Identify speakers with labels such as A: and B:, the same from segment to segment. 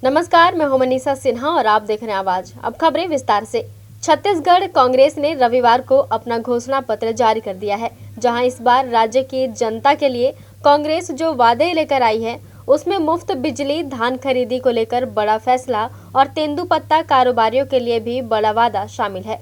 A: नमस्कार, मैं हूं मनीषा सिन्हा और आप देख रहे हैं आवाज। अब खबरें विस्तार से। छत्तीसगढ़ कांग्रेस ने रविवार को अपना घोषणा पत्र जारी कर दिया है, जहां इस बार राज्य की जनता के लिए कांग्रेस जो वादे लेकर आई है उसमें मुफ्त बिजली, धान खरीदी को लेकर बड़ा फैसला और तेंदुपत्ता कारोबारियों के लिए भी बड़ा वादा शामिल है।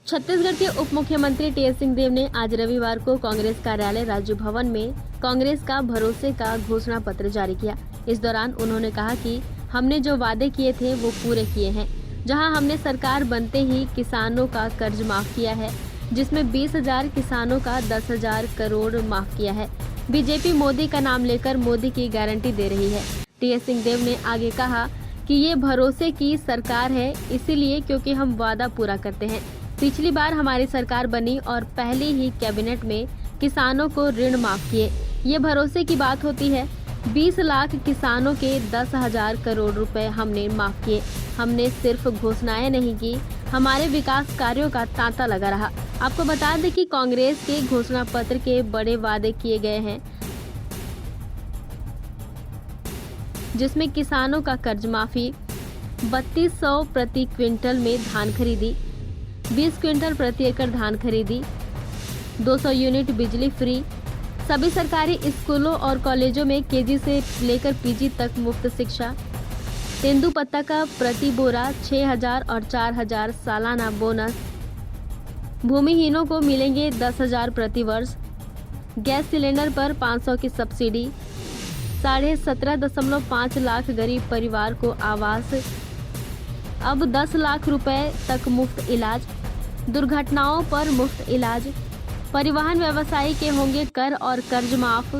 A: छत्तीसगढ़ के उप मुख्यमंत्री टीएस सिंहदेव ने आज रविवार को कांग्रेस कार्यालय राज्य भवन में कांग्रेस का भरोसे का घोषणा पत्र जारी किया। इस दौरान उन्होंने कहा कि हमने जो वादे किए थे वो पूरे किए हैं। जहां हमने सरकार बनते ही किसानों का कर्ज माफ किया है, जिसमें 20,000 किसानों का 10,000 करोड़ माफ किया है। बीजेपी मोदी का नाम लेकर मोदी की गारंटी दे रही है। टीएस सिंहदेव ने आगे कहा कि ये भरोसे की सरकार है, इसीलिए क्योंकि हम वादा पूरा करते हैं। पिछली बार हमारी सरकार बनी और पहली ही कैबिनेट में किसानों को ऋण माफ किए। ये भरोसे की बात होती है। 20 लाख किसानों के 10,000 करोड़ रुपए हमने माफ किए। हमने सिर्फ घोषणाएं नहीं की, हमारे विकास कार्यों का तांता लगा रहा। आपको बता दें कि कांग्रेस के घोषणा पत्र के बड़े वादे किए गए हैं, जिसमें किसानों का कर्ज माफी, 3200 प्रति क्विंटल में धान खरीदी, 20 क्विंटल प्रति एकड़ धान खरीदी, 200 यूनिट बिजली फ्री, सभी सरकारी स्कूलों और कॉलेजों में केजी से लेकर पीजी तक मुफ्त शिक्षा, तेंदुपत्ता का प्रति बोरा 6,000 और 4,000 सालाना बोनस, भूमिहीनों को मिलेंगे 10,000 प्रति वर्ष, गैस सिलेंडर पर 500 की सब्सिडी, 17.5 लाख गरीब परिवार को आवास, अब 10 लाख रुपए तक मुफ्त इलाज, दुर्घटनाओं पर मुफ्त इलाज, परिवहन व्यवसायी के होंगे कर और कर्ज माफ,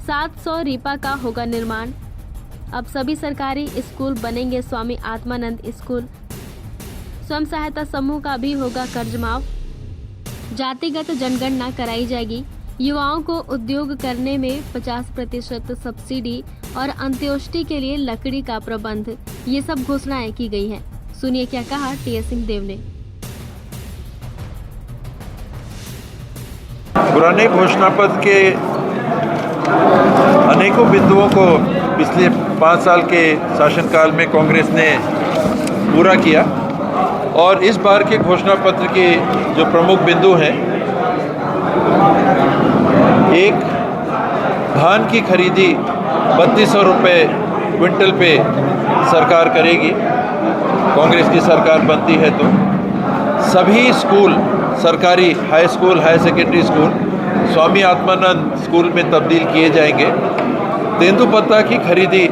A: 700 रीपा का होगा निर्माण, अब सभी सरकारी स्कूल बनेंगे स्वामी आत्मानंद स्कूल, स्वयं सहायता समूह का भी होगा कर्ज माफ, जातिगत जनगणना कराई जाएगी, युवाओं को उद्योग करने में 50% सब्सिडी और अंत्योष्टि के लिए लकड़ी का प्रबंध, ये सब घोषणाएं की गई हैं। सुनिए क्या कहा टीएस सिंहदेव ने।
B: पुराने घोषणा पत्र के अनेकों बिंदुओं को पिछले 5 साल के शासनकाल में कांग्रेस ने पूरा किया और इस बार के घोषणा पत्र के जो प्रमुख बिंदु हैं, एक, धान की खरीदी 3200 रुपये क्विंटल पे सरकार करेगी। कांग्रेस की सरकार बनती है तो सभी स्कूल, सरकारी high school, high secondary school Swami Atmanand school में तब्दील किए जाएंगे। तेंदुपत्ता की खरीदी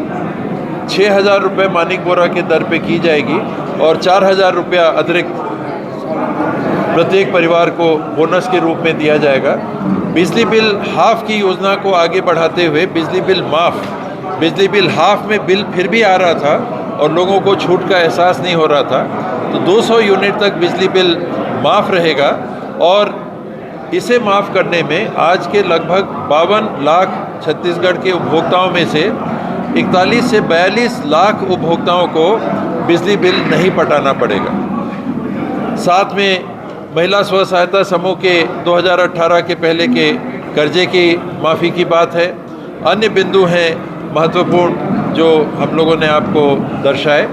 B: 6,000 रुपये मानिक बोरा के दर पे की जाएगी और 4,000 रुपया अतिरिक्त प्रत्येक परिवार को बोनस के रूप में दिया जाएगा। बिजली बिल हाफ की योजना को आगे बढ़ाते हुए बिजली बिल हाफ में बिल फिर भी आ रहा था और लोगों को छूट का एहसास नहीं हो रहा था, तो 200 यूनिट तक बिजली बिल माफ़ रहेगा और इसे माफ़ करने में आज के लगभग 52 लाख छत्तीसगढ़ के उपभोक्ताओं में से 41 से 42 लाख उपभोक्ताओं को बिजली बिल नहीं पटाना पड़ेगा। साथ में महिला स्व सहायता समूह के 2018 के पहले के कर्जे की माफ़ी की बात है। अन्य बिंदु हैं महत्वपूर्ण जो हम लोगों ने आपको दर्शाए।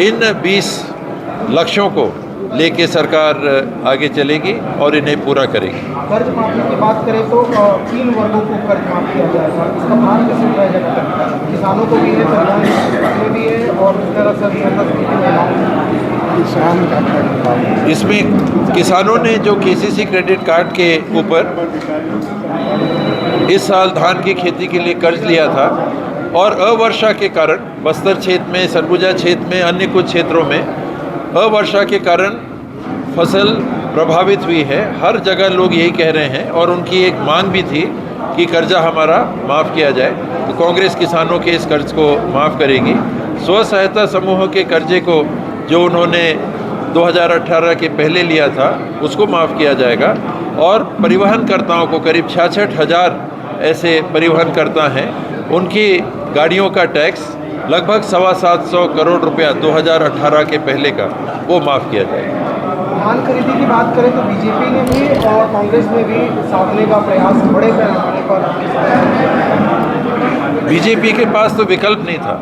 B: इन 20 लक्ष्यों को लेके सरकार आगे चलेगी और इन्हें पूरा करेगी।
C: कर्ज माफी की बात करें तो 3 वर्गों को कर्ज माफ किया जाएगा। इसका भार कैसे उठाया जाएगा? किसानों को भी है, परिवहन भी है और
B: इसमें किसानों ने जो केसीसी क्रेडिट कार्ड के ऊपर इस साल धान की खेती के लिए कर्ज लिया था और अवर्षा के कारण बस्तर क्षेत्र में, सरगुजा क्षेत्र में, अन्य कुछ क्षेत्रों में अवर्षा के कारण फसल प्रभावित हुई है। हर जगह लोग यही कह रहे हैं और उनकी एक मांग भी थी कि कर्जा हमारा माफ़ किया जाए, तो कांग्रेस किसानों के इस कर्ज को माफ़ करेगी। स्व सहायता समूहों के कर्जे को जो उन्होंने 2018 के पहले लिया था उसको माफ़ किया जाएगा और परिवहनकर्ताओं को, करीब 66,000 ऐसे परिवहनकर्ता हैं, उनकी गाड़ियों का टैक्स लगभग 725 करोड़ रुपया 2018 के पहले का वो माफ़ किया जाएगा।
C: धान खरीदी की बात करें तो बीजेपी ने भी और कांग्रेस ने भी साधने का प्रयास बड़े पैमाने पर।
B: बीजेपी के पास तो विकल्प नहीं था।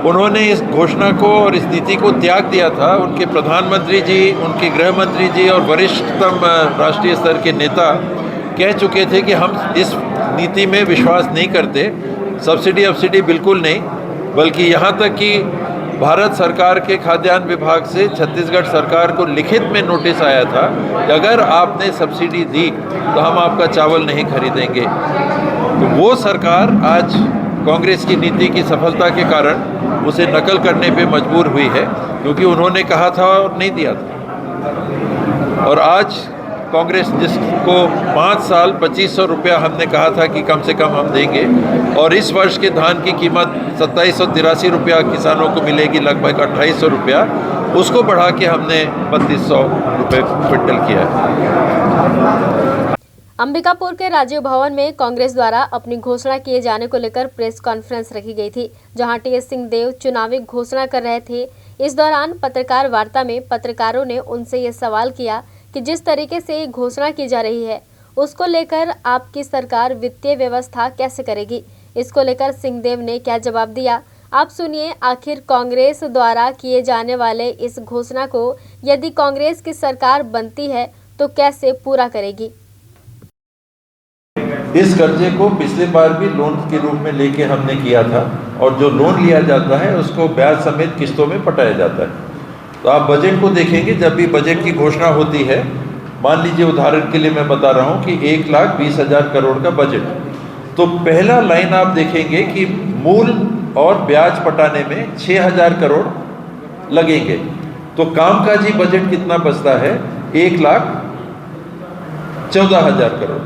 B: उन्होंने इस घोषणा को और इस नीति को त्याग दिया था। उनके प्रधानमंत्री जी, उनके गृह मंत्री जी और वरिष्ठतम राष्ट्रीय स्तर के नेता कह चुके थे कि हम इस नीति में विश्वास नहीं करते, सब्सिडी बिल्कुल नहीं, बल्कि यहाँ तक कि भारत सरकार के खाद्यान्न विभाग से छत्तीसगढ़ सरकार को लिखित में नोटिस आया था कि अगर आपने सब्सिडी दी तो हम आपका चावल नहीं खरीदेंगे। तो वो सरकार आज कांग्रेस की नीति की सफलता के कारण उसे नकल करने पे मजबूर हुई है, क्योंकि उन्होंने कहा था और नहीं दिया था। और आज कांग्रेस जिसको 5 साल 2500 रुपया हमने कहा था कि कम से कम हम देंगे, और इस वर्ष के धान की कीमत 2783 रुपया किसानों को मिलेगी, लगभग 2800 रुपया, उसको बढ़ा के हमने 3200 रुपये क्विंटल किया है।
A: अंबिकापुर के राजीव भवन में कांग्रेस द्वारा अपनी घोषणा किए जाने को लेकर प्रेस कॉन्फ्रेंस रखी गई थी, जहां टीएस सिंहदेव चुनावी घोषणा कर रहे थे। इस दौरान पत्रकार वार्ता में पत्रकारों ने उनसे ये सवाल किया कि जिस तरीके से ये घोषणा की जा रही है उसको लेकर आपकी सरकार वित्तीय व्यवस्था कैसे करेगी। इसको लेकर सिंहदेव ने क्या जवाब दिया, आप सुनिए। आखिर कांग्रेस द्वारा किए जाने वाले इस घोषणा को यदि कांग्रेस की सरकार बनती है तो कैसे पूरा करेगी।
B: इस कर्जे को पिछले बार भी लोन के रूप में लेके हमने किया था, और जो लोन लिया जाता है उसको ब्याज समेत किस्तों में पटाया जाता है। तो आप बजट को देखेंगे, जब भी बजट की घोषणा होती है, मान लीजिए उदाहरण के लिए मैं बता रहा हूँ कि 1,20,000 करोड़ का बजट, तो पहला लाइन आप देखेंगे कि मूल और ब्याज पटाने में 6,000 करोड़ लगेंगे। तो कामकाजी बजट कितना बचता है? 1,14,000 करोड़।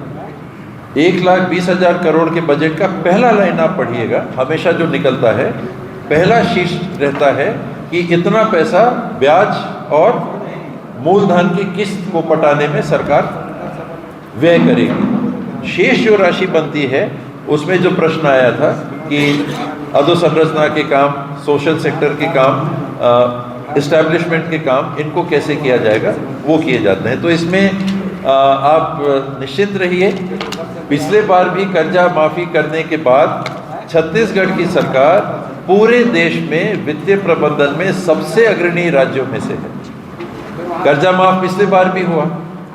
B: 1,20,000 करोड़ के बजट का पहला लाइन आप पढ़िएगा, हमेशा जो निकलता है पहला शीर्ष रहता है कि इतना पैसा ब्याज और मूलधन की किस्त को पटाने में सरकार व्यय करेगी। शेष जो राशि बनती है उसमें जो प्रश्न आया था कि अधोसंरचना के काम, सोशल सेक्टर के काम, एस्टैब्लिशमेंट के काम, इनको कैसे किया जाएगा, वो किए जाते हैं। तो इसमें आप निश्चिंत रहिए, पिछले बार भी कर्जा माफ़ी करने के बाद छत्तीसगढ़ की सरकार पूरे देश में वित्तीय प्रबंधन में सबसे अग्रणी राज्यों में से है। कर्जा माफ पिछले बार भी हुआ,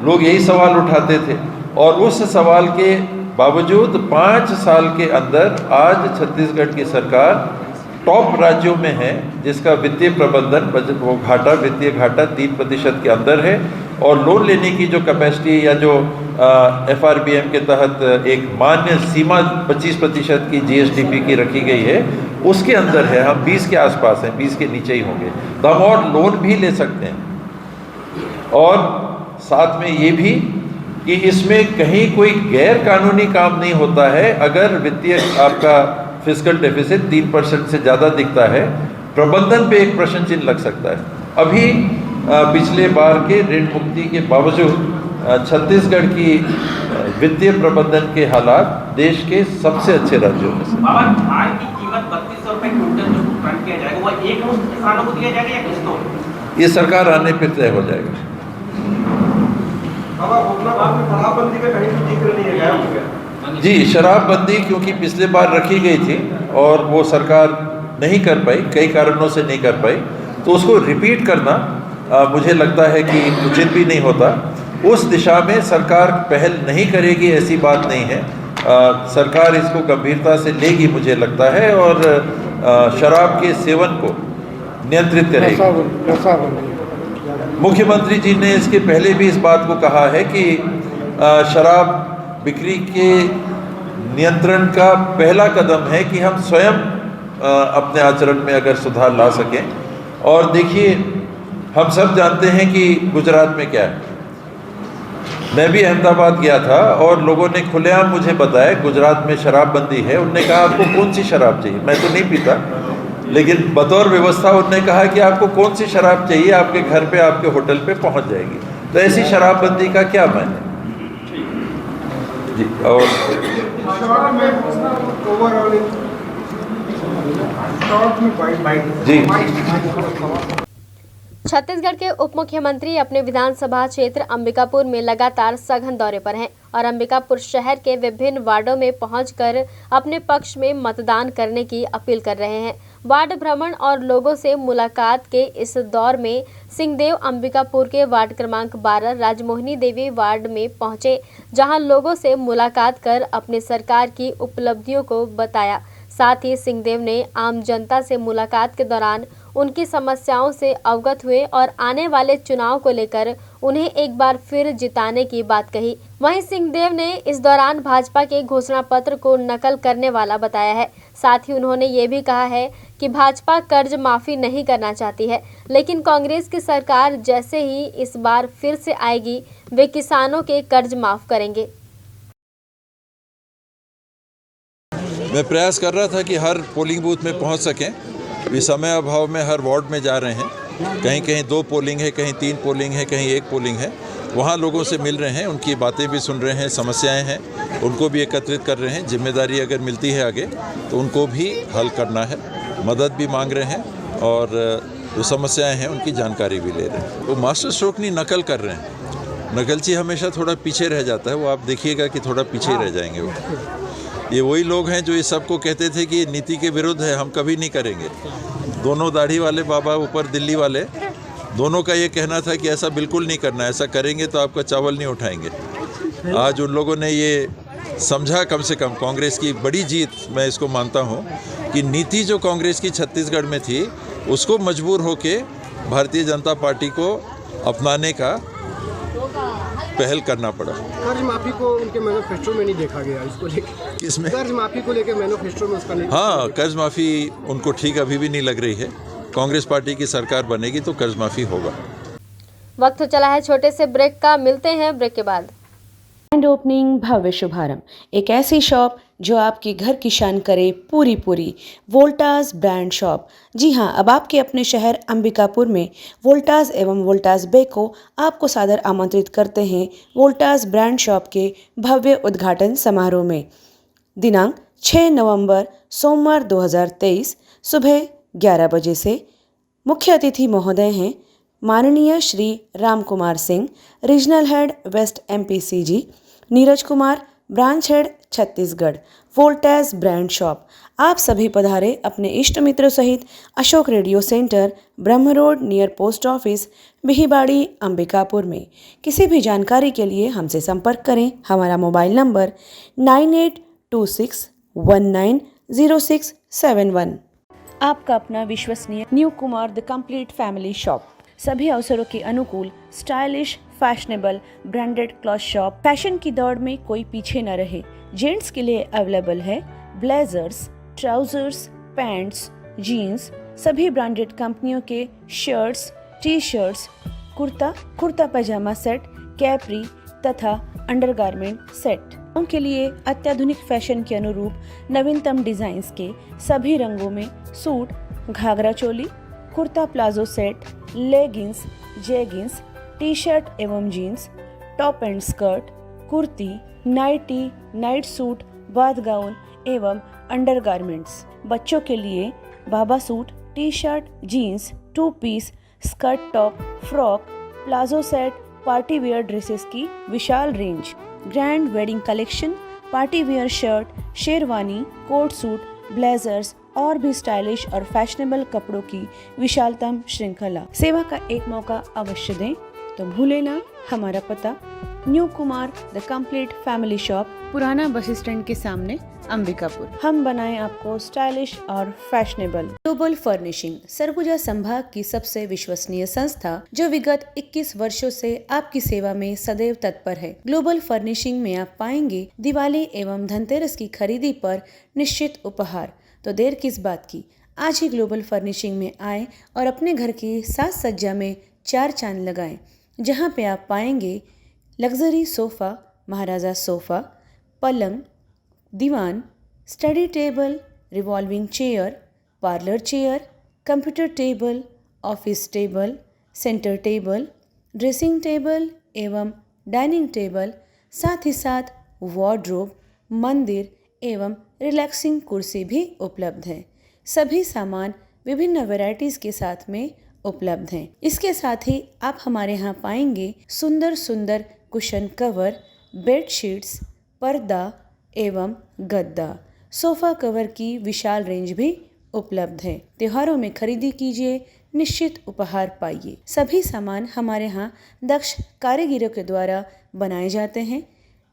B: लोग यही सवाल उठाते थे, और उस सवाल के बावजूद 5 साल के अंदर आज छत्तीसगढ़ की सरकार टॉप राज्यों में है, जिसका वित्तीय प्रबंधन बजट वो घाटा, वित्तीय घाटा 3% के अंदर है, और लोन लेने की जो कैपेसिटी या जो FRBM के तहत एक मान्य सीमा 25% की GSDP की रखी गई है, उसके अंदर है। हम 20 के आसपास हैं, 20 के नीचे ही होंगे, तो हम और लोन भी ले सकते हैं। और साथ में ये भी कि इसमें कहीं कोई गैर कानूनी काम नहीं होता है। अगर वित्तीय आपका फिस्कल डेफिसिट 3% से ज़्यादा दिखता है, प्रबंधन पे एक प्रश्न चिन्ह लग सकता है। अभी पिछले बार के ऋण मुक्ति के बावजूद छत्तीसगढ़ की वित्तीय प्रबंधन के हालात देश के सबसे अच्छे राज्यों में से।
D: धान की कीमत 3200 रुपए क्विंटल जो भुगतान किया जाएगा, वो एक मुश्त किसानों को दिया जाएगा या किस्तों?
B: ये सरकार आने पर तय हो जाएगा।
C: शराबबंदी का कहीं भी जिक्र नहीं है
B: जी, शराबबंदी क्योंकि पिछले बार रखी गई थी और वो सरकार नहीं कर पाई, कई कारणों से नहीं कर पाई, तो उसको रिपीट करना मुझे लगता है कि उचित भी नहीं होता। उस दिशा में सरकार पहल नहीं करेगी ऐसी बात नहीं है। सरकार इसको गंभीरता से लेगी मुझे लगता है, और शराब के सेवन को नियंत्रित करेगी। मुख्यमंत्री जी ने इसके पहले भी इस बात को कहा है कि शराब बिक्री के नियंत्रण का पहला कदम है कि हम स्वयं अपने आचरण में अगर सुधार ला सकें। और देखिए, हम सब जानते हैं कि गुजरात में क्या है। मैं भी अहमदाबाद गया था और लोगों ने खुलेआम मुझे बताया गुजरात में शराबबंदी है। उनने कहा आपको कौन सी शराब चाहिए? मैं तो नहीं पीता, लेकिन बतौर व्यवस्था उन्होंने कहा कि आपको कौन सी शराब चाहिए, आपके घर पे, आपके होटल पे पहुंच जाएगी। तो ऐसी शराबबंदी का क्या मायने जी। और जी,
A: छत्तीसगढ़ के उप मुख्यमंत्री अपने विधानसभा क्षेत्र अंबिकापुर में लगातार सघन दौरे पर हैं और अंबिकापुर शहर के विभिन्न वार्डों में पहुंचकर अपने पक्ष में मतदान करने की अपील कर रहे हैं। वार्ड भ्रमण और लोगों से मुलाकात के इस दौर में सिंहदेव अंबिकापुर के वार्ड क्रमांक 12 राजमोहिनी देवी वार्ड में पहुंचे, जहां लोगों से मुलाकात कर अपने सरकार की उपलब्धियों को बताया। साथ ही सिंहदेव ने आम जनता से मुलाकात के दौरान उनकी समस्याओं से अवगत हुए और आने वाले चुनाव को लेकर उन्हें एक बार फिर जिताने की बात कही। वहीं सिंहदेव ने इस दौरान भाजपा के घोषणा पत्र को नकल करने वाला बताया है। साथ ही उन्होंने ये भी कहा है कि भाजपा कर्ज माफी नहीं करना चाहती है, लेकिन कांग्रेस की सरकार जैसे ही इस बार फिर से आएगी, वे किसानों के कर्ज माफ करेंगे।
B: मैं प्रयास कर रहा था कि हर पोलिंग बूथ में पहुंच सकें। इस समय अभाव में हर वार्ड में जा रहे हैं, कहीं कहीं 2 पोलिंग है, कहीं 3 पोलिंग है, कहीं 1 पोलिंग है। वहाँ लोगों से मिल रहे हैं, उनकी बातें भी सुन रहे हैं, समस्याएं हैं उनको भी एकत्रित कर रहे हैं। जिम्मेदारी अगर मिलती है आगे तो उनको भी हल करना है, मदद भी मांग रहे हैं और जो समस्याएं हैं उनकी जानकारी भी ले रहे हैं। वो मास्टर स्ट्रोक नहीं नकल कर रहे हैं। नकलची हमेशा थोड़ा पीछे रह जाता है, वो आप देखिएगा कि थोड़ा पीछे रह जाएंगे। वो ये वही लोग हैं जो इस सबको कहते थे कि ये नीति के विरुद्ध है, हम कभी नहीं करेंगे। दोनों दाढ़ी वाले बाबा ऊपर दिल्ली वाले, दोनों का ये कहना था कि ऐसा बिल्कुल नहीं करना, ऐसा करेंगे तो आपका चावल नहीं उठाएंगे। आज उन लोगों ने ये समझा, कम से कम कांग्रेस की बड़ी जीत मैं इसको मानता हूँ कि नीति जो कांग्रेस की छत्तीसगढ़ में थी उसको मजबूर होके भारतीय जनता पार्टी को अपनाने का पहल करना पड़ा।
C: कर्ज माफी को उनके मैनिफेस्टो में नहीं देखा गया, इसको लेकर
B: किसमें?
C: कर्ज माफी को लेकर मैनिफेस्टो में उसका नहीं।
B: हाँ, कर्ज माफ़ी उनको ठीक अभी भी नहीं लग रही है। कांग्रेस पार्टी की सरकार बनेगी तो कर्ज माफ़ी होगा।
A: वक्त हो चला है छोटे से ब्रेक का, मिलते हैं ब्रेक के बाद।
E: ग्रैंड ओपनिंग, भव्य शुभारंभ, एक ऐसी शॉप जो आपके घर की शान करे पूरी वोल्टास ब्रांड शॉप। जी हाँ, अब आपके अपने शहर अंबिकापुर में वोल्टास एवं वोल्टास बेको आपको सादर आमंत्रित करते हैं वोल्टास ब्रांड शॉप के भव्य उद्घाटन समारोह में। दिनांक 6 नवंबर सोमवार 2023 सुबह 11 बजे से। मुख्य अतिथि महोदय हैं माननीय Shri Ram Kumar Singh, regional head west MPCG, Neeraj Kumar, branch head Chhattisgarh, Voltas brand shop. आप सभी पधारे अपने इष्ट मित्रों सहित Ashok radio centre, Brahm road near post office, Bihibari, Ambikapur में। किसी भी जानकारी के लिए हमसे संपर्क करें। हमारा मोबाइल नंबर 9826190671। आपका अपना विश्वसनीय new Kumar the complete family shop, सभी अवसरों के अनुकूल stylish, fashionable, branded cloth shop. Fashion की दौड़ में कोई पीछे न रहे। जेंट्स के लिए अवेलेबल है ब्लेजर्स, ट्राउजर्स, पैंट्स, जीन्स, सभी ब्रांडेड कंपनियों के शर्ट्स, टी-शर्ट्स, कुर्ता पैजामा सेट, कैपरी तथा अंडरगारमेंट सेट। उनके लिए अत्याधुनिक फैशन के अनुरूप नवीनतम डिजाइन्स के सभी रंगों में suit, ghagra choli, kurta palazzo set, leggings, jeggings, T shirt एवं jeans, top and skirt, kurti, nightie, night suit, bath gown एवं अंडरगारमेंट्स। बच्चों के लिए बाबा suit, T shirt, jeans, 2 piece, skirt top, frock, palazzo set, party wear dresses की विशाल range, grand wedding collection, party wear shirt, sherwani, coat suit, blazers और भी stylish और फैशनेबल कपड़ों की विशालतम श्रृंखला। सेवा का एक मौका अवश्य दें। तो भूले ना हमारा पता, new Kumar the complete family shop, पुराना बस स्टैंड के सामने, अंबिकापुर। हम बनाएं आपको स्टाइलिश और फैशनेबल। ग्लोबल फर्निशिंग, सरगुजा संभाग की सबसे विश्वसनीय संस्था जो विगत 21 वर्षों से आपकी सेवा में सदैव तत्पर है। ग्लोबल फर्निशिंग में आप पाएंगे दिवाली एवं धनतेरस की खरीदी पर निश्चित उपहार। तो देर किस बात की, आज ही ग्लोबल फर्निशिंग में आएं और अपने घर की साज सज्जा में 4 चांद लगाएं, जहां पे आप पाएंगे लग्जरी सोफ़ा, महाराजा सोफ़ा, पलंग, दीवान, study table, revolving chair, parlour chair, computer table, office table, centre table, dressing table एवं डाइनिंग टेबल, साथ ही साथ वार्डरोब, मंदिर एवं रिलैक्सिंग कुर्सी भी उपलब्ध है। सभी सामान विभिन्न वैरायटीज़ के साथ में उपलब्ध हैं। इसके साथ ही आप हमारे यहाँ पाएंगे सुंदर सुंदर कुशन कवर, बेडशीट्स, पर्दा एवं गद्दा, सोफ़ा कवर की विशाल रेंज भी उपलब्ध है। त्योहारों में खरीदी कीजिए, निश्चित उपहार पाइए। सभी सामान हमारे यहाँ दक्ष कारीगरों के द्वारा बनाए जाते हैं।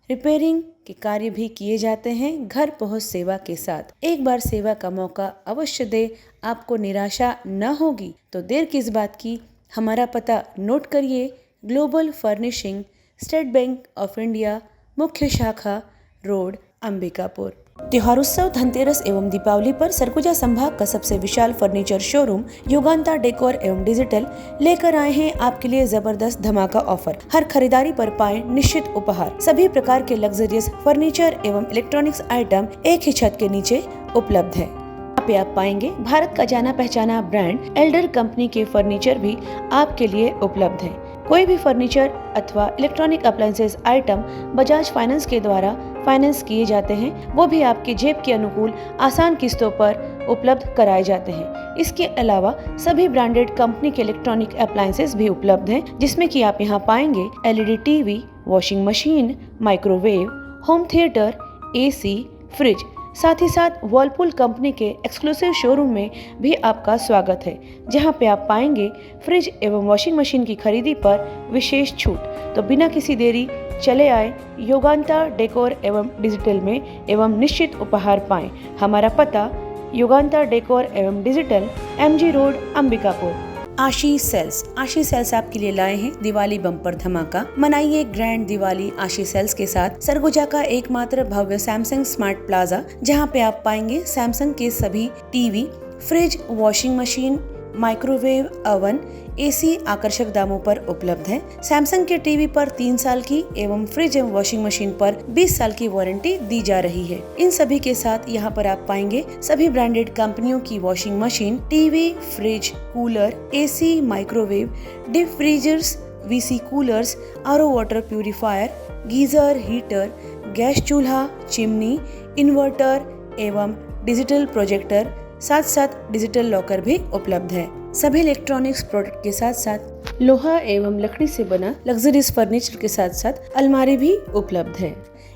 E: रिपेयरिंग के कार्य भी किए जाते हैं घर पहुंच सेवा के साथ। एक बार सेवा का मौका अवश्य दे, आपको निराशा न होगी। तो देर किस बात की, हमारा पता नोट करिए। Global furnishing, state bank of India, मुख्य शाखा, रोड, अंबिकापुर। त्योहारोत्सव, धनतेरस एवं दीपावली पर सरगुजा संभाग का सबसे विशाल फर्नीचर शोरूम युगांता डेकोर एवं डिजिटल लेकर आए हैं आपके लिए जबरदस्त धमाका ऑफर। हर खरीदारी पर पाएं निश्चित उपहार। सभी प्रकार के लग्जरियस फर्नीचर एवं इलेक्ट्रॉनिक्स आइटम एक ही छत के नीचे उपलब्ध है। यहाँ पे आप पाएंगे भारत का जाना पहचाना ब्रांड एल्डर कंपनी के फर्नीचर भी आपके लिए उपलब्ध है। कोई भी फर्नीचर अथवा electronic appliances item Bajaj finance के द्वारा फाइनेंस किए जाते हैं, वो भी आपके जेब के अनुकूल आसान किस्तों पर उपलब्ध कराए जाते हैं। इसके अलावा सभी ब्रांडेड कंपनी के इलेक्ट्रॉनिक अप्लायंसेस भी उपलब्ध हैं, जिसमें कि आप यहाँ पाएंगे LED TV, washing machine, microwave, home theatre, AC, fridge. साथ ही साथ वर्लपूल कंपनी के एक्सक्लूसिव शोरूम में भी आपका स्वागत है, जहां पे आप पाएंगे फ्रिज एवं वॉशिंग मशीन की खरीदी पर विशेष छूट। तो बिना किसी देरी चले आए युगांता डेकोर एवं डिजिटल में एवं निश्चित उपहार पाएं। हमारा पता युगांता डेकोर एवं डिजिटल, एमजी रोड, अंबिकापुर। आशीष सेल्स आपके लिए लाए हैं दिवाली बम्पर धमाका। मनाइए ग्रैंड दिवाली आशीष सेल्स के साथ। सरगुजा का एकमात्र भव्य सैमसंग स्मार्ट प्लाजा, जहां पे आप पाएंगे सैमसंग के सभी TV, fridge, washing machine, microwave, oven, AC आकर्षक दामों पर उपलब्ध है। सैमसंग के टीवी पर 3 साल की एवं फ्रिज एवं वॉशिंग मशीन पर 20 साल की वारंटी दी जा रही है। इन सभी के साथ यहाँ पर आप पाएंगे सभी ब्रांडेड कंपनियों की washing machine, TV, fridge, cooler, AC, microwave, deep freezers, VC coolers, RO water purifier, geyser, heater, gas चूल्हा, चिमनी, इन्वर्टर एवं डिजिटल प्रोजेक्टर, साथ साथ डिजिटल लॉकर भी उपलब्ध है। सभी इलेक्ट्रॉनिक्स प्रोडक्ट के साथ साथ लोहा एवं लकड़ी से बना लग्जरीज फर्नीचर के साथ साथ अलमारी भी उपलब्ध है।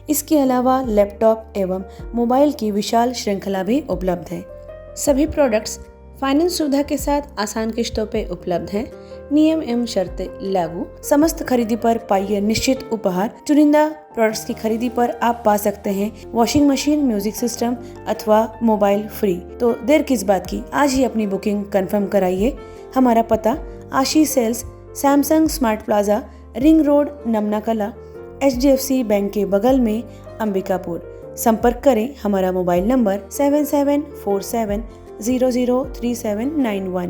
E: इसके अलावा लैपटॉप एवं मोबाइल की विशाल श्रृंखला भी उपलब्ध है। सभी प्रोडक्ट्स फाइनेंस सुविधा के साथ आसान किश्तों पे उपलब्ध हैं। नियम एवं शर्तें लागू। समस्त खरीदी पर पाइए निश्चित उपहार। चुनिंदा प्रोडक्ट्स की खरीदी पर आप पा सकते हैं वॉशिंग मशीन, म्यूजिक सिस्टम अथवा मोबाइल फ्री। तो देर किस बात की, आज ही अपनी बुकिंग कंफर्म कराइए। हमारा पता Ashish sales, Samsung smart plaza, ring road, Namna Kala, HDFC bank के बगल में, अंबिकापुर। संपर्क करें। हमारा मोबाइल नंबर 7747003791।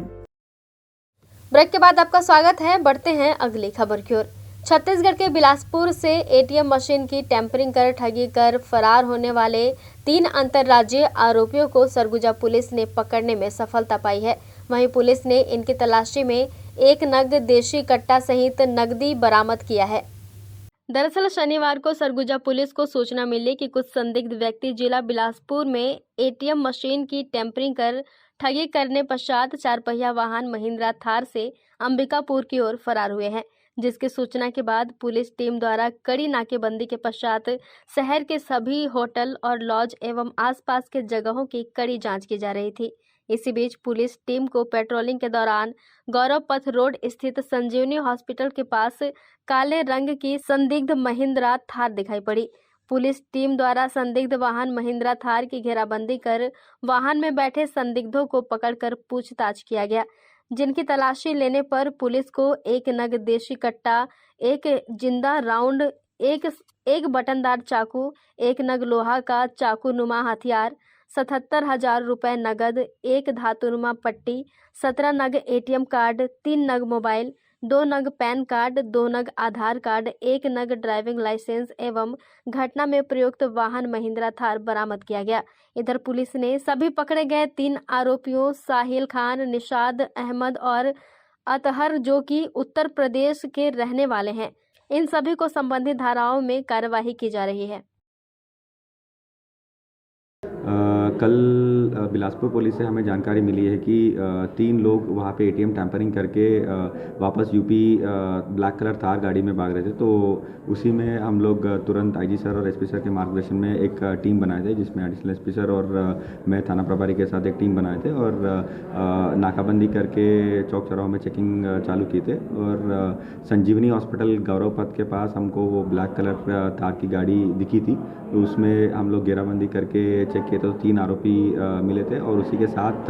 A: ब्रेक के बाद आपका स्वागत है। बढ़ते हैं अगली खबर की ओर। छत्तीसगढ़ के बिलासपुर से एटीएम मशीन की टेम्परिंग कर ठगी कर फरार होने वाले 3 अंतर्राज्यीय आरोपियों को सरगुजा पुलिस ने पकड़ने में सफलता पाई है। वहीं पुलिस ने इनकी तलाशी में 1 नग देशी कट्टा सहित नकदी बरामद किया है। दरअसल शनिवार को सरगुजा पुलिस को सूचना मिली कि कुछ संदिग्ध व्यक्ति जिला बिलासपुर में एटीएम मशीन की टेम्परिंग कर ठगी करने पश्चात 4 पहिया वाहन महिंद्रा थार से अंबिकापुर की ओर फरार हुए हैं। जिसकी सूचना के बाद पुलिस टीम द्वारा कड़ी नाकेबंदी के पश्चात शहर के सभी होटल और लॉज एवं आसपास के जगहों की कड़ी जांच की जा रही थी। इसी बीच पुलिस टीम को पेट्रोलिंग के दौरान गौरव पथ रोड स्थित संजीवनी हॉस्पिटल के पास काले रंग की संदिग्ध महिंद्रा थार दिखाई पड़ी। पुलिस टीम द्वारा संदिग्ध वाहन महिंद्रा थार की घेराबंदी कर वाहन में बैठे संदिग्धों को पकड़कर पूछताछ किया गया, जिनकी तलाशी लेने पर पुलिस को 1 नग देशी कट्टा, 1 जिंदा राउंड, एक बटनदार चाकू, 1 नग लोहा का चाकू नुमा हथियार, 77,000 रुपए नगद, 1 धातुनुमा पट्टी, 17 नग एटीएम कार्ड, 3 नग मोबाइल, 2 नग पैन कार्ड, 2 नग आधार कार्ड, 1 नग ड्राइविंग लाइसेंस एवं घटना में प्रयुक्त वाहन महिंद्रा थार बरामद किया गया। इधर पुलिस ने सभी पकड़े गए 3 आरोपियों साहिल खान, निशाद अहमद और अतहर, जो कि उत्तर प्रदेश के रहने वाले हैं, इन सभी को संबंधित धाराओं में कार्यवाही की जा रही है।
F: कल बिलासपुर पुलिस से हमें जानकारी मिली है कि 3 लोग वहाँ पे ATM टैंपरिंग करके वापस यूपी ब्लैक कलर थार गाड़ी में भाग रहे थे। तो उसी में हम लोग तुरंत IG सर और SP सर के मार्गदर्शन में एक टीम बनाए थे, जिसमें एडिशनल SP सर और मैं थाना प्रभारी के साथ एक टीम बनाए थे और नाकाबंदी करके चौक चौराहों में चेकिंग चालू की थे। और संजीवनी हॉस्पिटल गौरव पथ के पास हमको वो ब्लैक कलर थार की गाड़ी दिखी थी, तो उसमें हम लोग घेराबंदी करके चेक किए तो 3 आरोपी मिले थे और उसी के साथ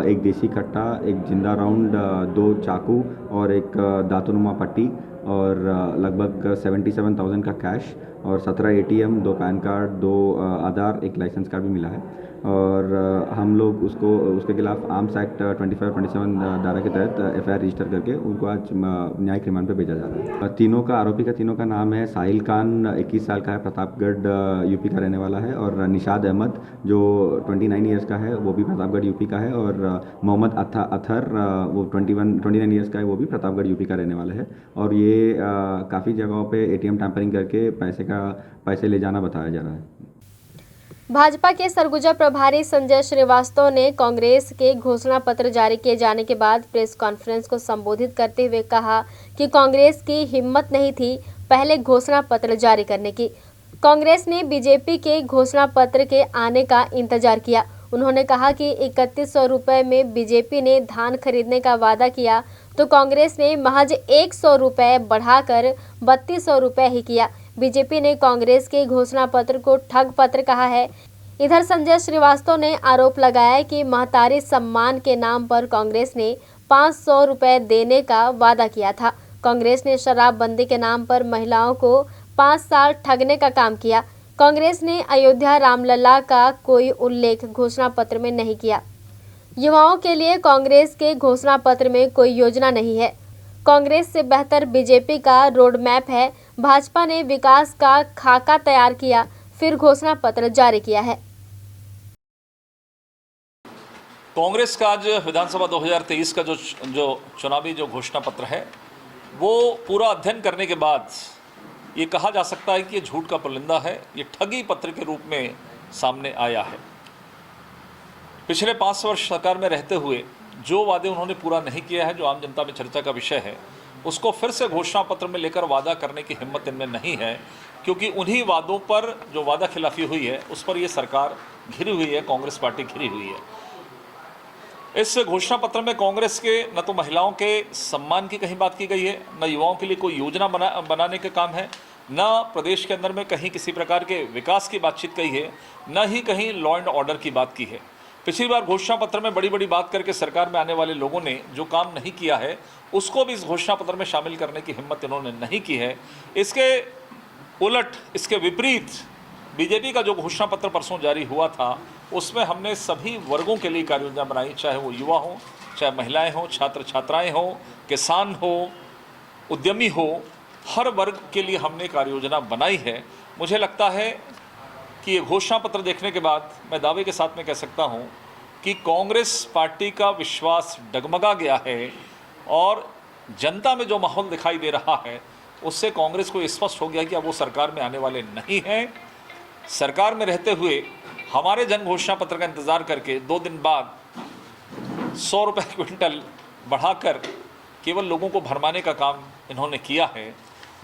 F: एक देसी कट्टा, एक जिंदा राउंड, 2 चाकू और एक दातुनुमा पट्टी और लगभग 77,000 का कैश और 17 ATM, 2 पैन कार्ड, 2 आधार, 1 लाइसेंस कार्ड भी मिला है। और हम लोग उसके खिलाफ आर्म्स एक्ट 25-27 धारा के तहत FIR रजिस्टर करके उनको आज न्यायिक रिमांड पे भेजा जा रहा है। तीनों का नाम है साहिल खान, 21 साल का है, प्रतापगढ़ यूपी का रहने वाला है, और निशाद अहमद जो 29 ईयर्स का है, वो भी प्रतापगढ़ यूपी का है, और मोहम्मद अथर वो 29 ईयर्स का है, वो भी प्रतापगढ़ यूपी का रहने वाला है। और ये काफ़ी जगहों पे ATM टैंपरिंग करके पैसे ले जाना बताया जा रहा है।
A: भाजपा के सरगुजा प्रभारी संजय श्रीवास्तव ने कांग्रेस के घोषणा पत्र जारी किए जाने के बाद प्रेस कॉन्फ्रेंस को संबोधित करते हुए कहा कि कांग्रेस की हिम्मत नहीं थी पहले घोषणा पत्र जारी करने की। कांग्रेस ने बीजेपी के घोषणा पत्र के आने का इंतजार किया। उन्होंने कहा कि 3100 रुपये में बीजेपी ने धान खरीदने का वादा किया तो कांग्रेस ने महज 100 रुपये बढ़ाकर 3200 रुपये ही किया। बीजेपी ने कांग्रेस के घोषणा पत्र को ठग पत्र कहा है। इधर संजय श्रीवास्तव ने आरोप लगाया कि महतारी सम्मान के नाम पर कांग्रेस ने 500 रुपये देने का वादा किया था। कांग्रेस ने शराबबंदी के नाम पर महिलाओं को 5 साल ठगने का काम किया। कांग्रेस ने अयोध्या रामलला का कोई उल्लेख घोषणा पत्र में नहीं किया। युवाओं के लिए कांग्रेस के घोषणा पत्र में कोई योजना नहीं है। कांग्रेस से बेहतर बीजेपी का रोड मैप है। भाजपा ने विकास का खाका तैयार किया, फिर घोषणा पत्र जारी किया है।
G: कांग्रेस का आज विधानसभा 2023 का जो चुनावी घोषणा पत्र है, वो पूरा अध्ययन करने के बाद ये कहा जा सकता है कि ये झूठ का पुलिंदा है, ये ठगी पत्र के रूप में सामने आया है। पिछले 5 वर्ष सरकार में रहते हुए जो वादे उन्होंने पूरा नहीं किया है, जो आम जनता में चर्चा का विषय है, उसको फिर से घोषणा पत्र में लेकर वादा करने की हिम्मत इनमें नहीं है, क्योंकि उन्हीं वादों पर जो वादा खिलाफी हुई है उस पर ये सरकार घिरी हुई है, कांग्रेस पार्टी घिरी हुई है। इस घोषणा पत्र में कांग्रेस के न तो महिलाओं के सम्मान की कहीं बात की गई है, न युवाओं के लिए कोई योजना बनाने का काम है, न प्रदेश के अंदर में कहीं किसी प्रकार के विकास की बातचीत कही है, न ही कहीं लॉ एंड ऑर्डर की बात की है। पिछली बार घोषणा पत्र में बड़ी बड़ी बात करके सरकार में आने वाले लोगों ने जो काम नहीं किया है उसको भी इस घोषणा पत्र में शामिल करने की हिम्मत इन्होंने नहीं की है। इसके उलट, इसके विपरीत बीजेपी का जो घोषणा पत्र परसों जारी हुआ था उसमें हमने सभी वर्गों के लिए कार्य योजना बनाई, चाहे वो युवा हो, चाहे महिलाएं हो, छात्र छात्राएं हो, किसान हो, उद्यमी हो, हर वर्ग के लिए हमने कार्य योजना बनाई है। मुझे लगता है कि ये घोषणा पत्र देखने के बाद मैं दावे के साथ में कह सकता हूं कि कांग्रेस पार्टी का विश्वास डगमगा गया है और जनता में जो माहौल दिखाई दे रहा है उससे कांग्रेस को स्पष्ट हो गया कि अब वो सरकार में आने वाले नहीं हैं। सरकार में रहते हुए हमारे जन घोषणा पत्र का इंतज़ार करके 2 दिन बाद 100 रुपये क्विंटल बढ़ाकर केवल लोगों को भरमाने का काम इन्होंने किया है।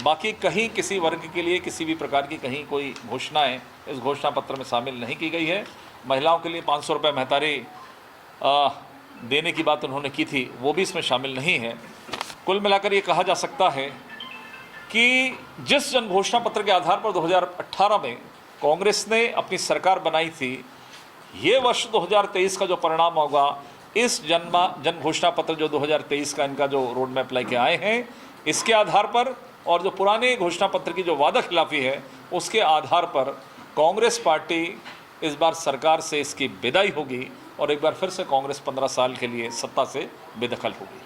G: बाकी कहीं किसी वर्ग के लिए किसी भी प्रकार की कहीं कोई घोषणाएं इस घोषणा पत्र में शामिल नहीं की गई है। महिलाओं के लिए 500 रुपये महतारी देने की बात उन्होंने की थी, वो भी इसमें शामिल नहीं है। कुल मिलाकर ये कहा जा सकता है कि जिस जन घोषणा पत्र के आधार पर 2018 में कांग्रेस ने अपनी सरकार बनाई थी, ये वर्ष 2023 का जो परिणाम होगा, इस जन घोषणा पत्र जो 2023 का इनका जो रोड मैप लेके आए हैं, इसके आधार पर और जो पुराने घोषणा पत्र की जो वादा खिलाफी है उसके आधार पर कांग्रेस पार्टी इस बार सरकार से इसकी विदाई होगी और एक बार फिर से कांग्रेस 15 साल के लिए सत्ता से बेदखल होगी।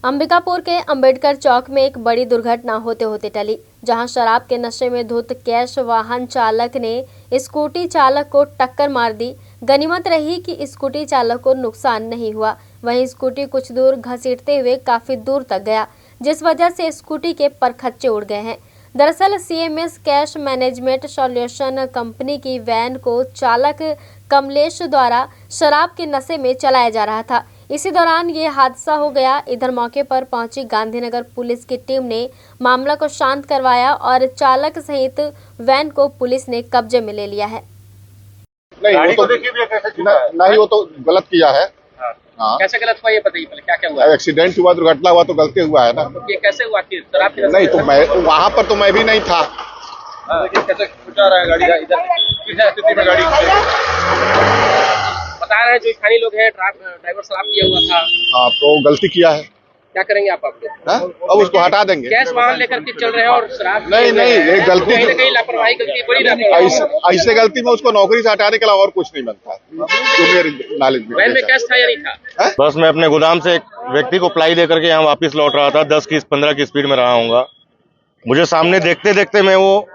A: अंबिकापुर के अंबेडकर चौक में एक बड़ी दुर्घटना होते होते टली, जहां शराब के नशे में धुत कैश वाहन चालक ने स्कूटी चालक को टक्कर मार दी। गनीमत रही कि स्कूटी चालक को नुकसान नहीं हुआ, वहीं स्कूटी कुछ दूर घसीटते हुए काफी दूर तक गया, जिस वजह से स्कूटी के परखच्चे उड़ गए हैं। दरअसल CMS cash management solution company की वैन को चालक कमलेश द्वारा शराब के नशे में चलाया जा रहा था। इसी दौरान ये हादसा हो गया। इधर मौके पर पहुंची गांधीनगर पुलिस की टीम ने मामला को शांत करवाया और चालक सहित वैन को पुलिस ने कब्जे में ले लिया है।
H: नहीं वो तो गलत किया है। हाँ।
D: कैसे गलत हुआ ये बताइए, पहले क्या क्या हुआ?
H: एक्सीडेंट हुआ, दुर्घटना हुआ तो गलती हुआ है ना।
D: तो ये कैसे हुआ कि शराब के नशे
H: नहीं तो मैं वहाँ पर तो मैं भी नहीं था।
D: लेकिन कैसे पहुंचा रहा है गाड़ी इधर, किस स्थिति में गाड़ी बता रहे हैं जो स्थानीय लोग हैं, ड्राइवर शराब किया हुआ था।
H: हाँ तो गलती किया है।
D: क्या करेंगे आप लोग?
H: अब उसको हटा देंगे।
D: कैश वाहन लेकर के चल रहे हैं और शराब
H: नहीं ये गलती
D: कहीं ना कहीं लापरवाही, गलती बड़ी लापरवाही।
H: ऐसे गलती में उसको नौकरी से हटाने के अलावा और कुछ नहीं बनता जो मेरे नॉलेज में।
D: वैन में कैश था या नहीं था?
I: बस मैं अपने गोदाम से एक व्यक्ति को प्लाई देकर के यहाँ वापस लौट रहा था। 10-15 की स्पीड में रहा हूँगा। मुझे सामने देखते देखते मैं वो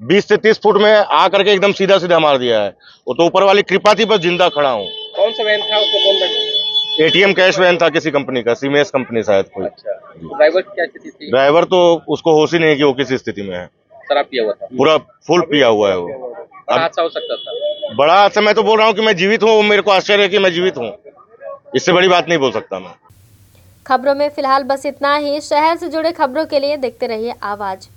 I: 20 से 30 फुट में आ करके एकदम सीधा सीधा मार दिया है। वो तो ऊपर वाली कृपा थी, बस जिंदा खड़ा हूँ।
D: कौन सा वैन था, उसमें कौन बैठा?
I: एटीएम कैश वैन था किसी कंपनी का, सीमेस कंपनी शायद कोई।
D: अच्छा, तो ड्राइवर की क्या स्थिति थी?
I: ड्राइवर तो उसको होश ही नहीं कि वो किस स्थिति में है।
D: शराब पिया हुआ था,
I: पूरा फुल पिया हुआ है वो।
D: बड़ा हादसा हो सकता था।
I: बड़ा हादसा, मैं तो बोल रहा हूँ कि मैं जीवित हूँ। मेरे को आश्चर्य है कि मैं जीवित हूँ। इससे बड़ी बात नहीं बोल सकता मैं।
A: खबरों में फिलहाल बस इतना ही। शहर से जुड़े खबरों के लिए देखते रहिए आवाज।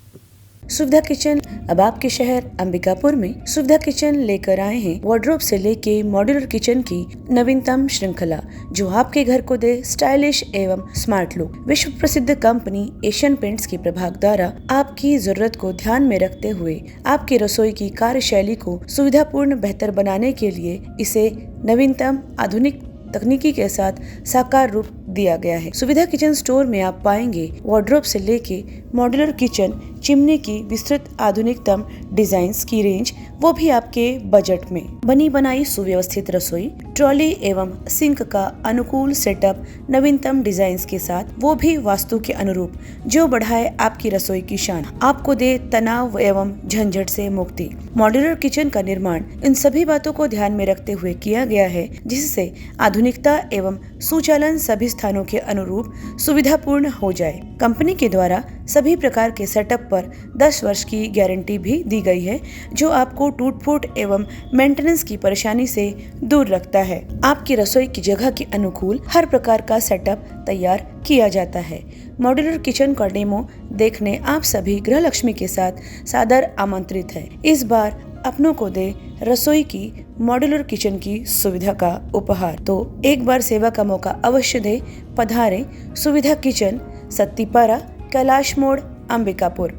E: सुविधा किचन अब आपके शहर अंबिकापुर में सुविधा किचन लेकर आए हैं वार्डरोब से लेके मॉड्यूलर किचन की नवीनतम श्रृंखला, जो आपके घर को दे स्टाइलिश एवं स्मार्ट लुक। विश्व प्रसिद्ध कंपनी एशियन पेंट्स के प्रभाग द्वारा आपकी जरूरत को ध्यान में रखते हुए आपकी रसोई की कार्यशैली को सुविधापूर्ण बेहतर बनाने के लिए इसे नवीनतम आधुनिक तकनीकी के साथ साकार रूप दिया गया है। सुविधा किचन स्टोर में आप पाएंगे वार्डरोब से लेके मॉड्यूलर किचन, चिमनी की विस्तृत आधुनिकतम डिजाइन्स की रेंज, वो भी आपके बजट में। बनी बनाई सुव्यवस्थित रसोई, ट्रॉली एवं सिंक का अनुकूल सेटअप नवीनतम डिजाइन्स के साथ, वो भी वास्तु के अनुरूप, जो बढ़ाए आपकी रसोई की शान, आपको दे तनाव एवं झंझट से मुक्ति। मॉड्यूलर किचन का निर्माण इन सभी बातों को ध्यान में रखते हुए किया गया है, जिससे आधुनिकता एवं सुचालन सभी स्थानों के अनुरूप सुविधापूर्ण हो जाए। कंपनी के द्वारा सभी प्रकार के सेटअप पर 10 वर्ष की गारंटी भी दी गई है, जो आपको टूट फूट एवं मेंटेनेंस की परेशानी से दूर रखता है। आपकी रसोई की जगह के अनुकूल हर प्रकार का सेटअप तैयार किया जाता है। मॉड्यूलर किचन का डेमो देखने आप सभी गृह लक्ष्मी के साथ सादर आमंत्रित है। इस बार अपनों को दे रसोई की मॉड्यूलर किचन की सुविधा का उपहार, तो एक बार सेवा का मौका अवश्य दे। पधारें सुविधा किचन, सत्तीपारा, कैलाश मोड़, अंबिकापुर।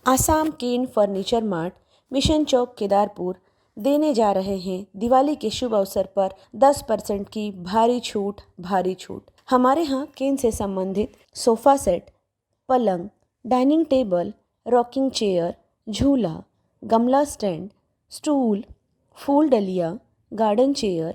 E: आसाम केन फर्नीचर मार्ट, मिशन चौक, केदारपुर देने जा रहे हैं दिवाली के शुभ अवसर पर 10% की भारी छूट। हमारे यहाँ केन से संबंधित सोफा सेट, पलंग, डाइनिंग टेबल, रॉकिंग चेयर, झूला, गमला स्टैंड, स्टूल, फूल डलिया, गार्डन चेयर,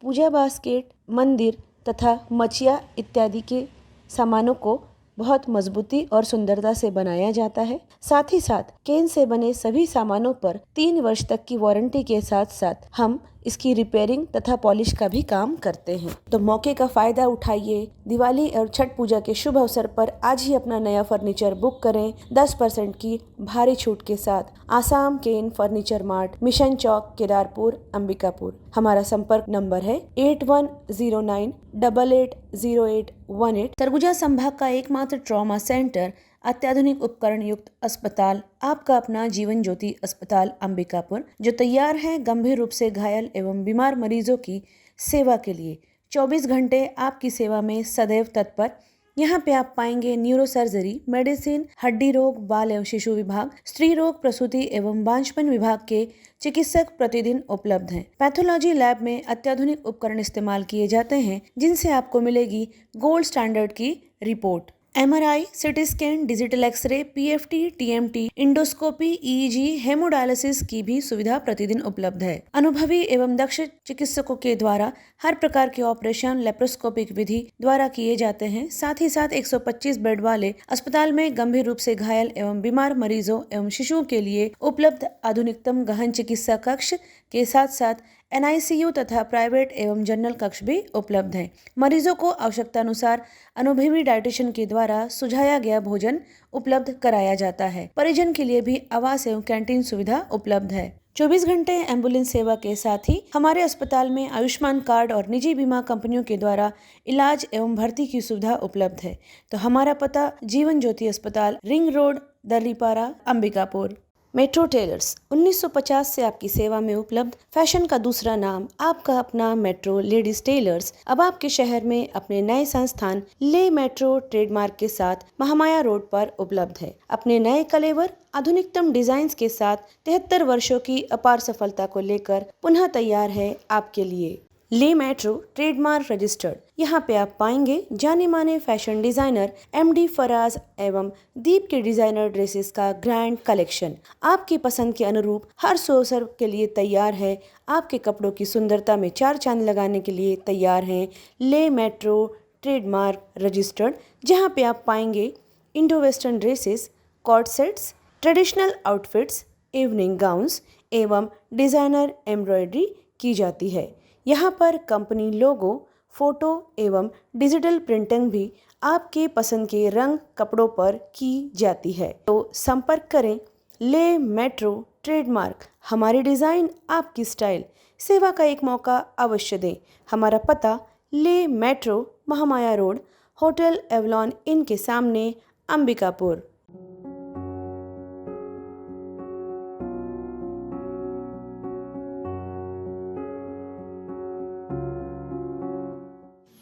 E: पूजा बास्केट, मंदिर तथा मचिया इत्यादि के सामानों को बहुत मजबूती और सुंदरता से बनाया जाता है। साथ ही साथ केन से बने सभी सामानों पर 3 वर्ष तक की वारंटी के साथ साथ हम इसकी रिपेयरिंग तथा पॉलिश का भी काम करते हैं। तो मौके का फायदा उठाइए। दिवाली और छठ पूजा के शुभ अवसर पर आज ही अपना नया फर्नीचर बुक करें 10% की भारी छूट के साथ। आसाम केन फर्नीचर मार्ट, मिशन चौक, केदारपुर, अंबिकापुर। हमारा संपर्क नंबर है 8109880818। सरगुजा संभाग का एकमात्र ट्रॉमा सेंटर, अत्याधुनिक उपकरण युक्त अस्पताल, आपका अपना जीवन ज्योति अस्पताल अंबिकापुर, जो तैयार है गंभीर रूप से घायल एवं बीमार मरीजों की सेवा के लिए। 24 घंटे आपकी सेवा में सदैव तत्पर। यहाँ पे आप पाएंगे न्यूरो सर्जरी, मेडिसिन, हड्डी रोग, बाल एवं शिशु विभाग, स्त्री रोग, प्रसूति एवं बांझपन विभाग के चिकित्सक प्रतिदिन उपलब्ध हैं। पैथोलॉजी लैब में अत्याधुनिक उपकरण इस्तेमाल किए जाते हैं, जिनसे आपको मिलेगी गोल्ड स्टैंडर्ड की report. MRI, CT scan, digital x-ray, PFT, TMT, endoscopy, EEG, haemodialysis की भी सुविधा प्रतिदिन उपलब्ध है। अनुभवी एवं दक्ष चिकित्सकों के द्वारा हर प्रकार के ऑपरेशन लेप्रोस्कोपिक विधि द्वारा किए जाते हैं। साथ ही साथ 125 बेड वाले अस्पताल में गंभीर रूप से घायल एवं बीमार मरीजों एवं शिशुओं के लिए उपलब्ध आधुनिकतम गहन चिकित्सा कक्ष, के साथ साथ NICU तथा प्राइवेट एवं जनरल कक्ष भी उपलब्ध हैं। मरीजों को आवश्यकता अनुसार अनुभवी डाइटिशियन के द्वारा सुझाया गया भोजन उपलब्ध कराया जाता है। परिजन के लिए भी आवास एवं कैंटीन सुविधा उपलब्ध है। 24 घंटे एम्बुलेंस सेवा के साथ ही हमारे अस्पताल में आयुष्मान कार्ड और निजी बीमा कंपनियों के द्वारा इलाज एवं भर्ती की सुविधा उपलब्ध है। तो हमारा पता जीवन ज्योति अस्पताल, ring road, Darripara, Ambikapur. Metro tailors 1950 से आपकी सेवा में उपलब्ध फैशन का दूसरा नाम, आपका अपना मेट्रो लेडीज टेलर्स अब आपके शहर में अपने नए संस्थान ले मेट्रो ट्रेडमार्क के साथ महामाया रोड पर उपलब्ध है। अपने नए कलेवर आधुनिकतम डिजाइन्स के साथ 73 वर्षों की अपार सफलता को लेकर पुनः तैयार है आपके लिए। ले मेट्रो ट्रेडमार्क रजिस्टर्ड। यहाँ पे आप पाएंगे जाने माने फैशन डिजाइनर MD फराज एवं दीप के डिजाइनर ड्रेसेस का ग्रैंड कलेक्शन आपकी पसंद के अनुरूप हर अवसर के लिए तैयार है। आपके कपड़ों की सुंदरता में चार चांद लगाने के लिए तैयार हैं ले मेट्रो ट्रेडमार्क रजिस्टर्ड, जहाँ पे आप पाएंगे Indo western dresses, co-ord sets, traditional outfits, evening gowns एवं डिजाइनर एम्ब्रॉयडरी की जाती है। यहाँ पर कंपनी लोगो, फोटो एवं डिजिटल प्रिंटिंग भी आपके पसंद के रंग कपड़ों पर की जाती है। तो संपर्क करें ले मेट्रो ट्रेडमार्क। हमारी डिज़ाइन आपकी स्टाइल, सेवा का एक मौका अवश्य दें। हमारा पता Le Metro, Mahamaya road, hotel Avalon inn के सामने, अंबिकापुर।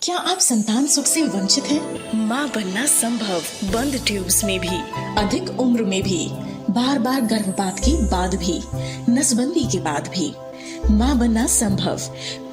J: क्या आप संतान सुख से वंचित हैं? माँ बनना संभव, बंद ट्यूब्स में भी, अधिक उम्र में भी, बार बार गर्भपात के बाद भी, नसबंदी के बाद भी। माँ बनना संभव,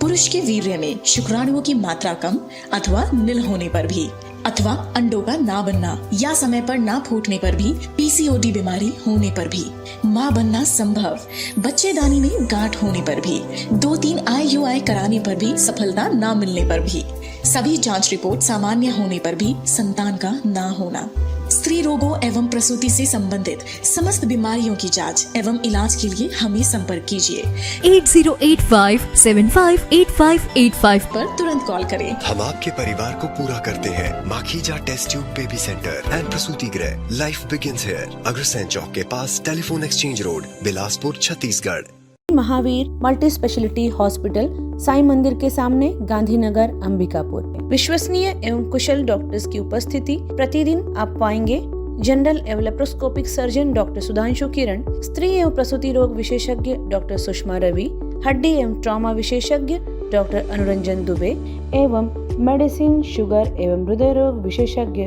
J: पुरुष के वीर्य में शुक्राणुओं की मात्रा कम अथवा नील होने पर भी, अथवा अंडों का ना बनना या समय पर ना फूटने पर भी, PCOD बीमारी होने पर भी। माँ बनना संभव, बच्चेदानी में गांठ होने पर भी, 2-3 IUI कराने पर भी सफलता ना मिलने पर भी, सभी जांच रिपोर्ट सामान्य होने पर भी संतान का ना होना। स्त्री रोगों एवं प्रसूति से संबंधित समस्त बीमारियों की जांच एवं इलाज के लिए हमें संपर्क कीजिए
K: 8085758585
J: पर तुरंत कॉल करें।
K: हम आपके परिवार को पूरा करते हैं। Makhija test tube baby centre and प्रसूति गृह, life begins here, Agrasen Chowk के पास, telephone exchange road, Bilaspur, Chhattisgarh.
E: Mahavir multi speciality hospital, Sai Mandir के सामने, गांधीनगर, अंबिकापुर। विश्वसनीय एवं कुशल डॉक्टर्स की उपस्थिति प्रतिदिन आप पाएंगे। जनरल एवं लेप्रोस्कोपिक सर्जन डॉक्टर सुधांशु किरण, स्त्री एवं प्रसूति रोग विशेषज्ञ डॉक्टर सुषमा रवि, हड्डी एवं ट्रॉमा विशेषज्ञ डॉक्टर अनुरंजन दुबे एवं मेडिसिन, शुगर एवं हृदय रोग विशेषज्ञ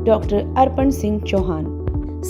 E: डॉक्टर अर्पण सिंह चौहान।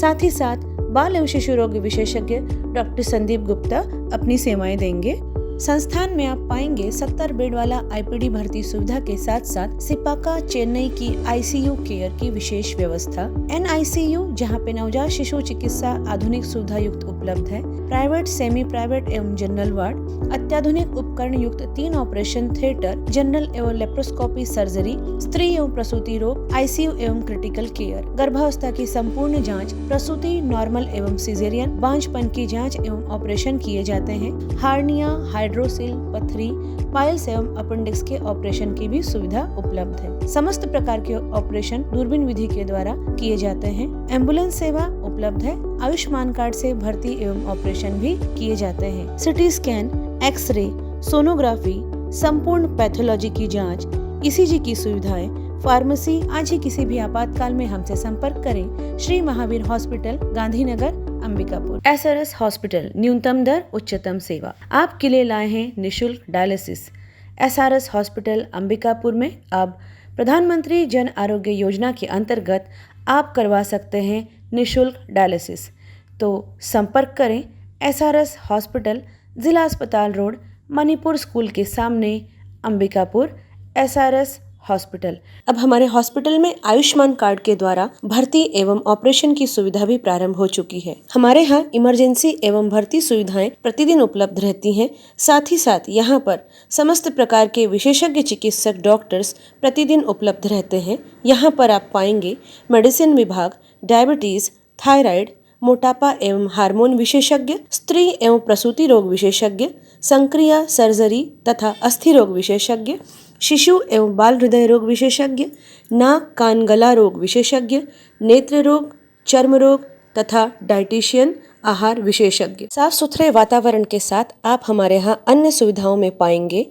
E: साथ ही साथ बाल एवं शिशु रोग विशेषज्ञ डॉक्टर संदीप गुप्ता अपनी सेवाएं देंगे। संस्थान में आप पाएंगे 70 बेड वाला IPD भर्ती सुविधा के साथ साथ सिपाका चेन्नई की ICU केयर की विशेष व्यवस्था, NICU जहां पे नवजात शिशु चिकित्सा आधुनिक सुविधा युक्त उपलब्ध है, प्राइवेट, सेमी प्राइवेट एवं जनरल वार्ड, अत्याधुनिक उपकरण युक्त 3 ऑपरेशन थिएटर, जनरल एवं लेप्रोस्कोपी सर्जरी, स्त्री एवं प्रसूति रोग, ICU एवं क्रिटिकल केयर, गर्भावस्था की संपूर्ण जाँच, प्रसूति, नॉर्मल एवं सिजेरियन, बांझपन की जाँच एवं ऑपरेशन किए जाते हैं। हार्निया, हाइड्रोसिल, पथरी, पाइल्स एवं अपेंडिक्स के ऑपरेशन की भी सुविधा उपलब्ध है। समस्त प्रकार के ऑपरेशन दूरबीन विधि के द्वारा किए जाते हैं। एम्बुलेंस सेवा उपलब्ध है। आयुष्मान कार्ड से भर्ती एवं ऑपरेशन भी किए जाते हैं। सिटी स्कैन, एक्सरे, सोनोग्राफी, संपूर्ण पैथोलॉजी की जांच, ECG की सुविधाएं, फार्मेसी। आज ही किसी भी आपातकाल में हमसे संपर्क करें। Shri Mahavir hospital, Gandhinagar, Ambikapur. SRS hospital, न्यूनतम दर, उच्चतम सेवा। आपके लिए लाए हैं निशुल्क डायलिसिस। SRS हॉस्पिटल अंबिकापुर में अब प्रधानमंत्री जन आरोग्य योजना के अंतर्गत आप करवा सकते हैं निशुल्क डायलिसिस। तो संपर्क करें SRS हॉस्पिटल, जिला अस्पताल रोड, मणिपुर स्कूल के सामने, अंबिकापुर। SRS hospital. अब हमारे हॉस्पिटल में आयुष्मान कार्ड के द्वारा भर्ती एवं ऑपरेशन की सुविधा भी प्रारंभ हो चुकी है। हमारे यहाँ इमरजेंसी एवं भर्ती सुविधाएं प्रतिदिन उपलब्ध रहती हैं। साथ ही साथ यहाँ पर समस्त प्रकार के विशेषज्ञ चिकित्सक डॉक्टर्स प्रतिदिन उपलब्ध रहते हैं। यहाँ पर आप पाएंगे मेडिसिन विभाग, डायबिटीज, थायराइड, मोटापा एवं हार्मोन विशेषज्ञ, स्त्री एवं प्रसूति रोग विशेषज्ञ, संक्रिया सर्जरी तथा अस्थि रोग विशेषज्ञ, शिशु एवं बाल हृदय रोग विशेषज्ञ, नाक कान गला रोग विशेषज्ञ, नेत्र रोग, चर्म रोग तथा डाइटिशियन, आहार विशेषज्ञ। साफ सुथरे वातावरण के साथ आप हमारे यहाँ अन्य सुविधाओं में पाएंगे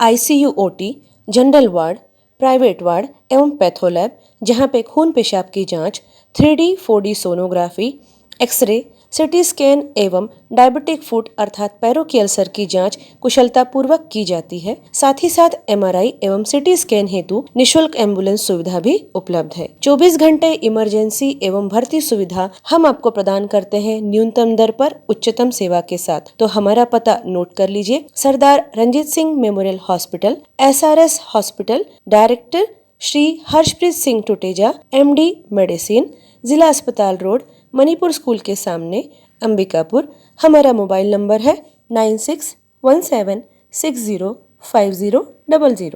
E: ICU OT, general ward, private ward एवं पैथोलैब, जहाँ पे खून पेशाब की जांच, 3D 4D sonography, x-ray, CT scan एवं डायबिटिक फुट अर्थात पैरों की अल्सर की जांच कुशलता पूर्वक की जाती है। साथ ही साथ MRI एवं सिटी स्कैन हेतु निशुल्क एम्बुलेंस सुविधा भी उपलब्ध है। 24 घंटे इमरजेंसी एवं भर्ती सुविधा हम आपको प्रदान करते हैं न्यूनतम दर पर उच्चतम सेवा के साथ। तो हमारा पता नोट कर लीजिए। Sardar Ranjeet Singh memorial hospital, SRS hospital, director Shri Harshpreet Singh Tuteja, MD medicine, जिला अस्पताल रोड, मणिपुर स्कूल के सामने, अंबिकापुर। हमारा मोबाइल नंबर है 9617605000।